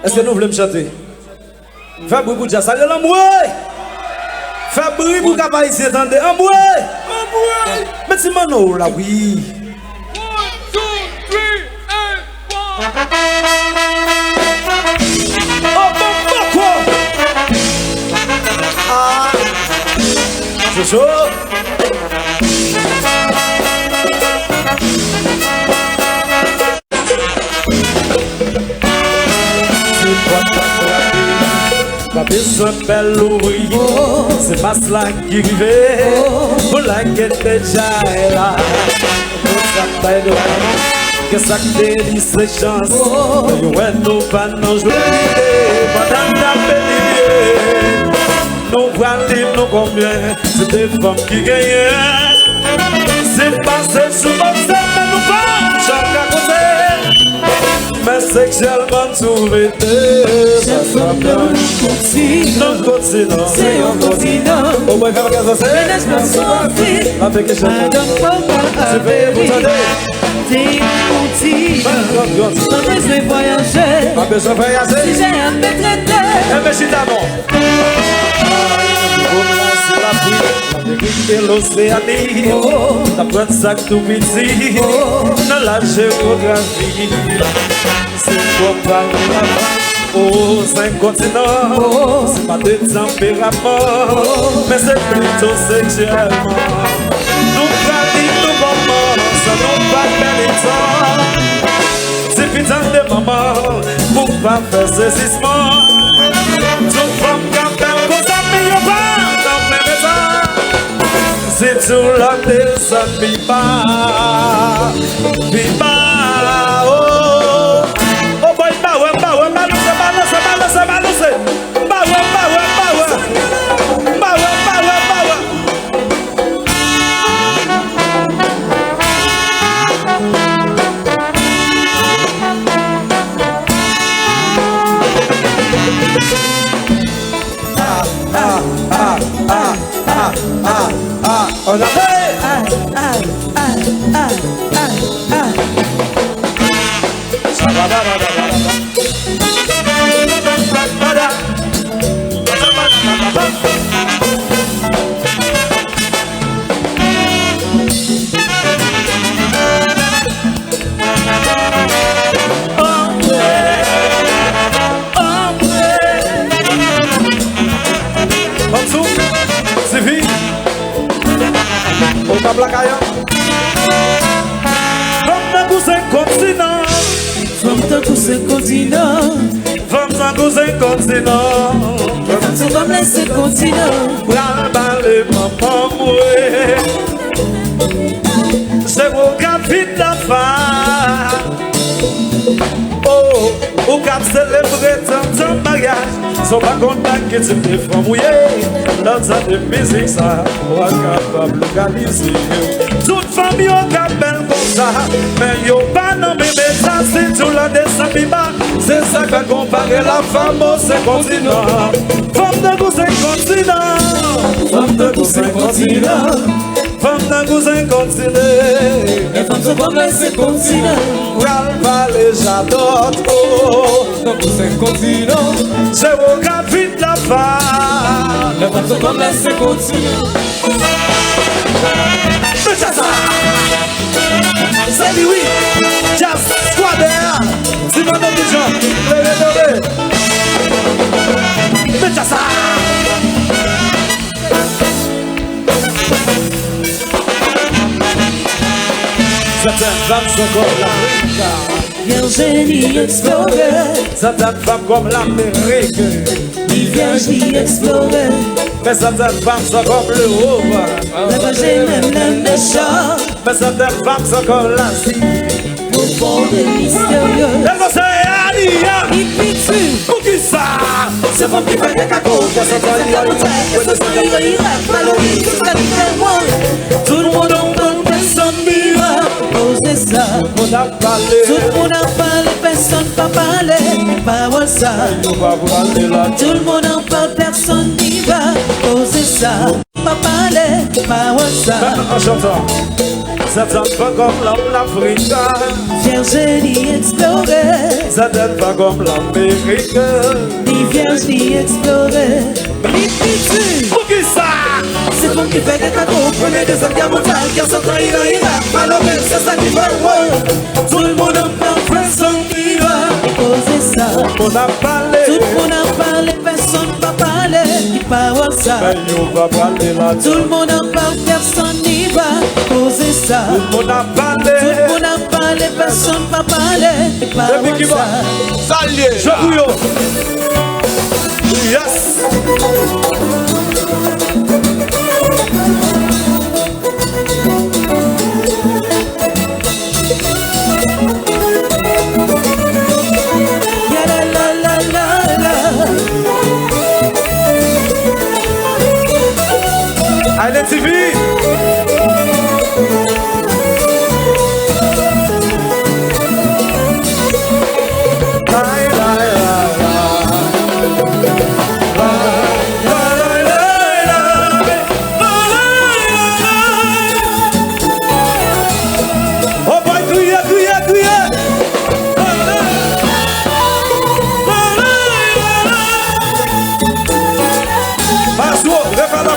Est-ce que nous voulons me chanter? Fais bruit pour dire ça, l'amour. Fais bruit pour qu'à pas ici attendre. Amour. Mais c'est mon là, oui. 1, 2, 3, and 1. Oh, quoi? Ah, c'est chaud. Pas besoin de belle ouvrier, c'est pas cela qui arrive. Pour la guette déjà est là. Pour ça pas de que ça délie ses chances. Ouais, nous pas nous jouer. Pendant la pédalier, nous voyons nous combien. C'est des femmes qui gagnent. C'est passé sous mon sein, mais nous pas chaque à côté. Mais sexuellement tout l'été. Chaque fois que nous continuons, c'est un continent. Au moins faire qu'à ça c'est Ménage pas sorti, avec les choses. madame papa C'est payé pour t'aider. t'es continent. Pas besoin de voyager, Pas besoin de si voyager. j'ai un peu traité. Eh ben c'est d'abord. C'est la pluie, l'Amérique et l'Océanie. T'apprends ça que tout petit dans la géographie. C'est pour parler là-bas. Oh, c'est un continent. C'est pas des tempéraments, mais c'est plutôt sexuellement. Nous pratiquons nos moments, ça nous pas bel temps. C'est putain de maman pour pas faire saisissement. Toute femme quand elle cause à million pas dans mes maisons. C'est tout la tête, ça vit pas. Oh, oh boy, balance. On a fait. Femme d'un cousin continent, Femme sans cousin continent. femme sans femme laisse continent. Bral balé maman moué. C'est au cap vite la femme. Oh, au cap célébrer tant mariage. Sont pas contents que tu te fais mouiller. Dans sa musique ça, on est capable de localiser. Toute famille au cap belle comme ça. Mais yo pas non bébé ça, c'est tout le dessin biba. C'est ça qu'a comparé la femme au c'est continent. Femme de cousin continent. Femme de cousin continent. Femme d'un cousin continent. Les femmes sans femme laisse continent. Ral balé j'adore trop. D'un cousin continent, C'est au cap vite la femme. les femmes sans femme laisse continent. C'est lui, oui. Jazz Squader. Simon de Dijon. Levez. Mais ça. Certaines femmes sont comme l'Afrique. Virginie explorer, Certaines femmes comme l'Amérique. Virginie explorer. Mais certaines femmes sont comme l'Europe. La vagin même les méchants, Mais certaines femmes sont comme l'Asie. au fond des mystérieux. Elles vont se Alia. Il pique Pour qui ça? c'est femme qui fait des cacos. Que ça soit Tout le monde en parle, personne mire. Posez ça. on a parlé. Tout le monde en parle, personne pas parler. Parole ça. On va vous aller là. Tout le monde en parle, personne n'y va. Posez ça. Pas parler, parole ça. En chantant. Ça donne pas comme l'homme l'Afrique. Vierge ni explorer. Ça donne pas comme l'Amérique. Ni vierge ni explorer. Pour qui ça? C'est pour qui fait que t'as compris des affaires mondiales qui sont en Irak. Malheureusement, c'est ça qui va. Tout le monde a parlé, personne qui va causer ça. On a parlé. Tout le monde a parlé, personne ne va parler. Qui parle ça. Ben, on va parler là. Tout le monde en parle, personne n'y va causer ça. Tout le monde a parlé. Tout le monde a parlé, personne ne va parler. Qui parle ça. Salier. Je bouillon. Yes. Allez, TV. Oh boy, crier. Passo, refala.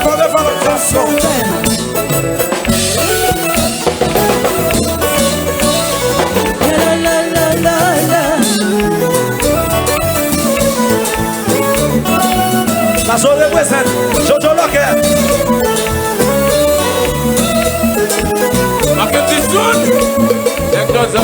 Passo, represent. Jojo Locker. Aqui tem tudo. É que nós já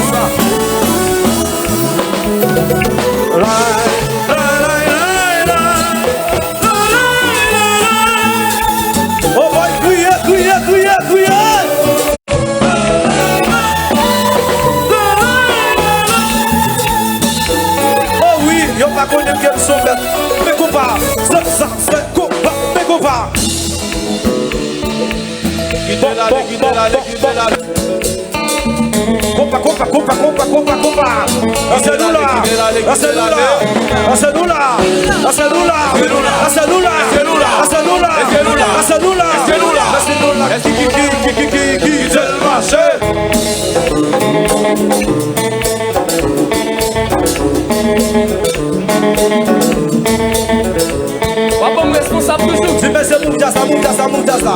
Oh boy, crier. Oh oui, yo pas connu quel son bête. Mais compas, ça, mais compas. Compa. La cellula. Papa, responsable toujours. Si mais c'est Moujasa.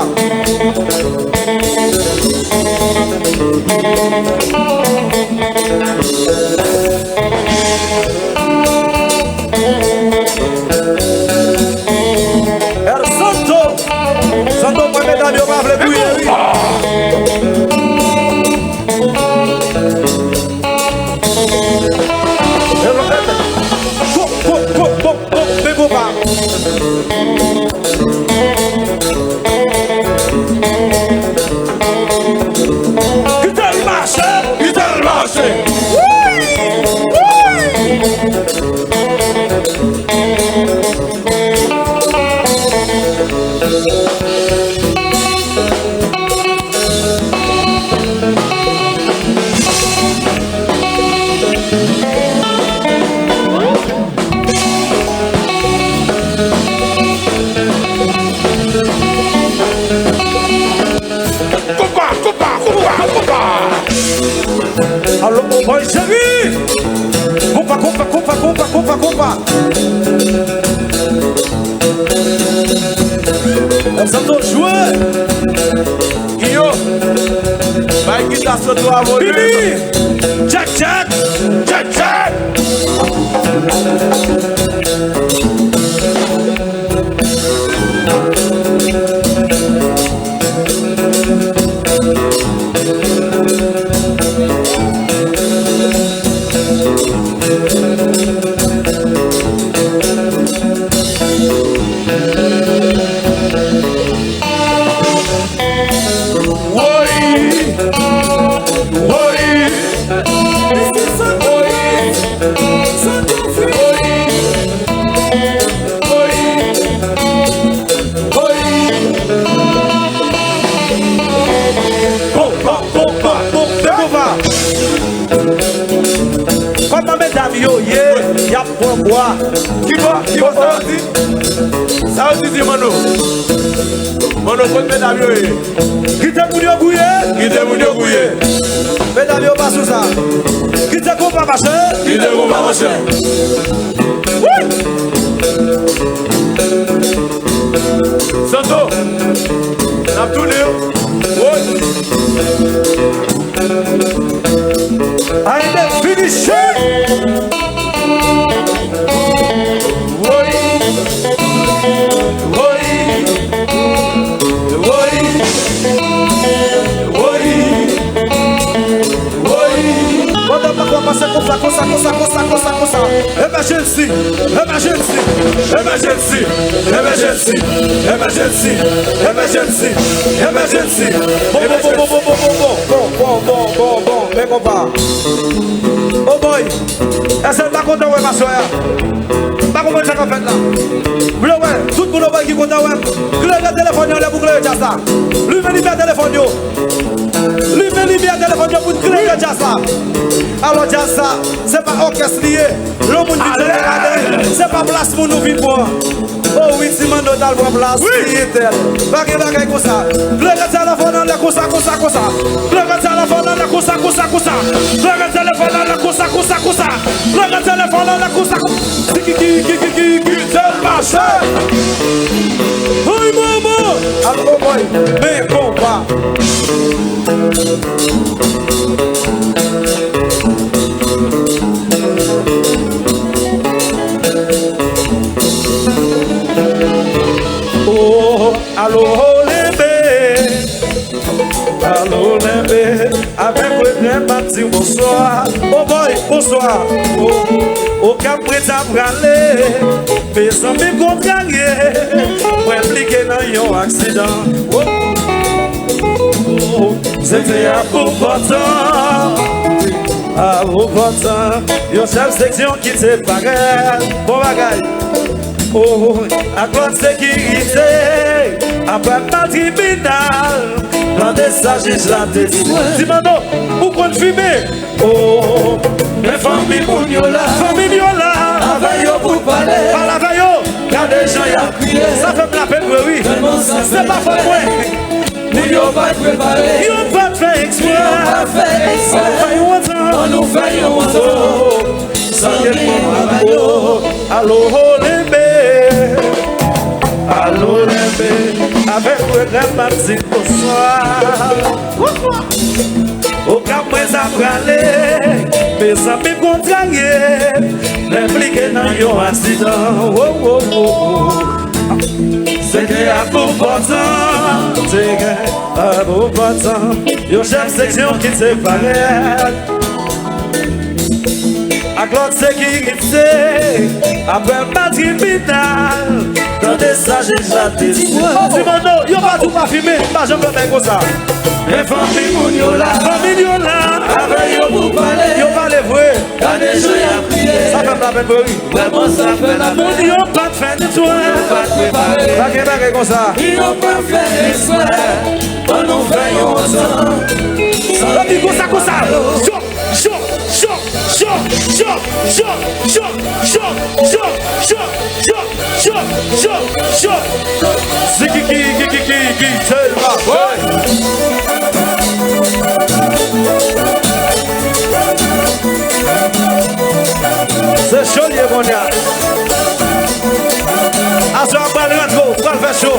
Santo para medalha, eu vou alô, boy, chéri. Compa. Nós estamos jouer. Guillaume, vai que tá só tua volume. Bibi, check. Qui va ça aussi, mano. Mon autre mesdames, qui te mounio bouillé, qui te mounio bouillé. mesdames, yo pas sous ça. Qui te coupe pas marcher, Qui te coupe pas marcher. Santo, n'a tourné. Oui. I am finished. Emergency, emergency, Emergency, emergency, emergency, emergency, emergency. Bon, mais combat. Oh boy, est-ce que tu es content de ma soeur? Pas comment ça fait là. Bleu ouais, tout le monde qui est content ouais. Clé de téléphone, on a bouclé déjà ça. Lui-même il a téléphone yo. Lui-même il a téléphone yo pour clé de déjà ça. Alors déjà ça, c'est pas orchestre lié. Le monde qui regarde, c'est pas place pour nous vivre moi. Oh oui, si man doit avoir place, oui. Bagay comme ça. Clé de téléphone, on a comme ça. Clé de téléphone, on a comme ça. Clé de téléphone, on a comme ça. Clé de téléphone, on a comme ça. Qui te marche? Oui, maman. Alors, boy, mais combat. Oh, allô, Lembe, avec le grand matin, bonsoir. Oh boy, bonsoir. Au cap prêt à braler, mais sans me contrarier, pour impliquer dans un accident. C'était à pour pourtant, à pour pourtant, yon chef section qui te paraît, bon bagaille. Oh, à quoi de sécurité, après pas tribunal, dans des sages, la tête. Dis-moi, où qu'on fumer? Oh, mes familles pour nous là, famille là, avec eux pour parler, parle avec eux, car des gens y a crié, ça fait la peine, oui, c'est pas faux, oui. Nous y'ont pas préparé, y'ont pas fait exprès, on nous fait un oiseau, sans qu'il allô, allô, avec le grand matin, bonsoir. Au cap, moi, ça bralé, mais ça me contrarié, m'impliqué dans un accident. C'était à pour pourtant, c'était à pour pourtant, yon chef section qui te paraît. À l'autre sécurité, après pas tribunal, dans des sages éclatés. Dis-moi, y'en pas tout pas filmé, pas j'en peux faire comme ça. Les familles pour nous là, famille là, avec y'en pour parler, y'en parle vrai. Quand des gens y a prié, ça fait la peine pour lui. Vraiment ça fait la peine. Y'en pas de faire de toi, pas de préparer. Pas comme ça. Y'en pas fait exprès, on nous fait ensemble. La vie comme ça. C'est qui c'est chaud, les mon gars. À ce moment-là, on va le faire chaud.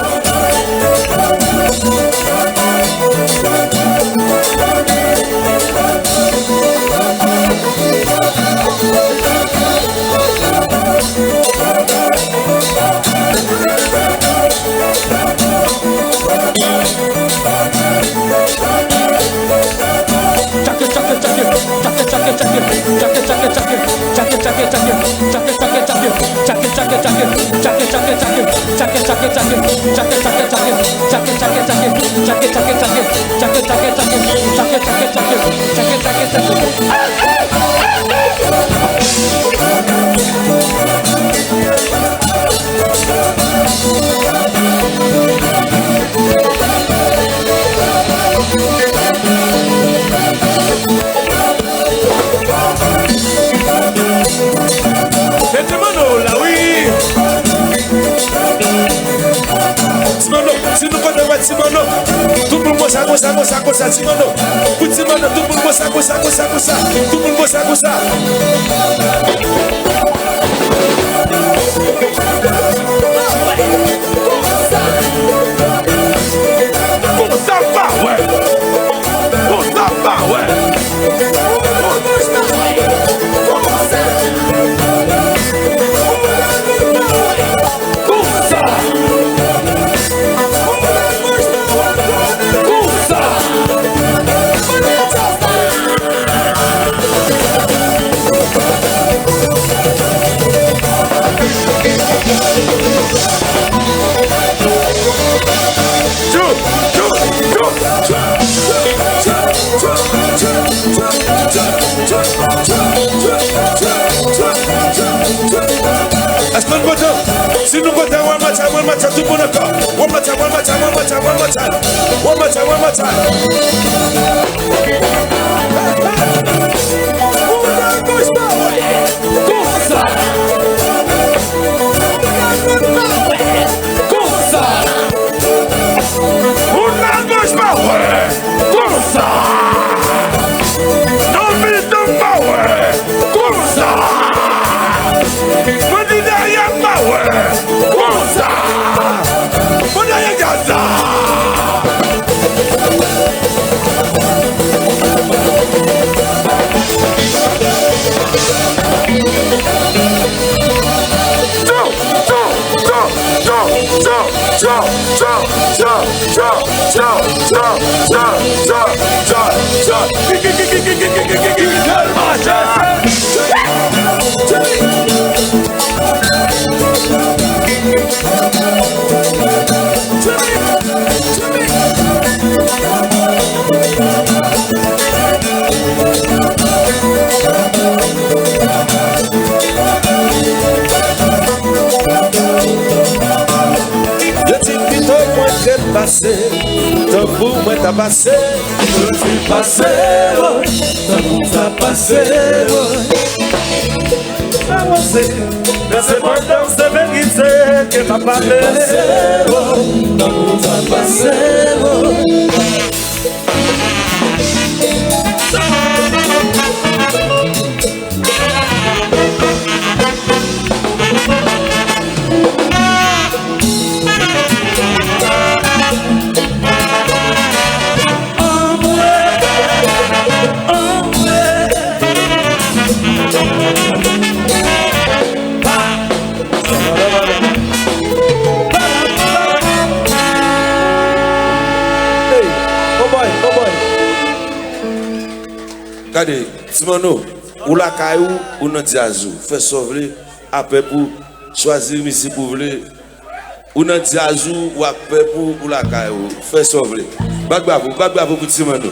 Si nous connaissons Timono, tout le monde gosse à gosse à gosse à gosse à Timono. Pour Timono, tout le monde gosse à gosse à gosse à gosse à. Tout le monde gosse à gosse à. Comme ça va, ouais. Comme ça va, ouais. Est-ce que nous votons? Si nous votons, on match tout pour notre corps. On match. Tant pour moi t'as passé, je suis passé, tant pour t'as passé, avancé, dans ce monde de vérité que t'as parlé, tant pour t'as passé. Regardez, Timono, ou la caillou ou non diazou, fait sauver après pour choisir musique pour voler, ou non diazou ou après pour la caillou, fait sauver. Bagbavo pour Timono.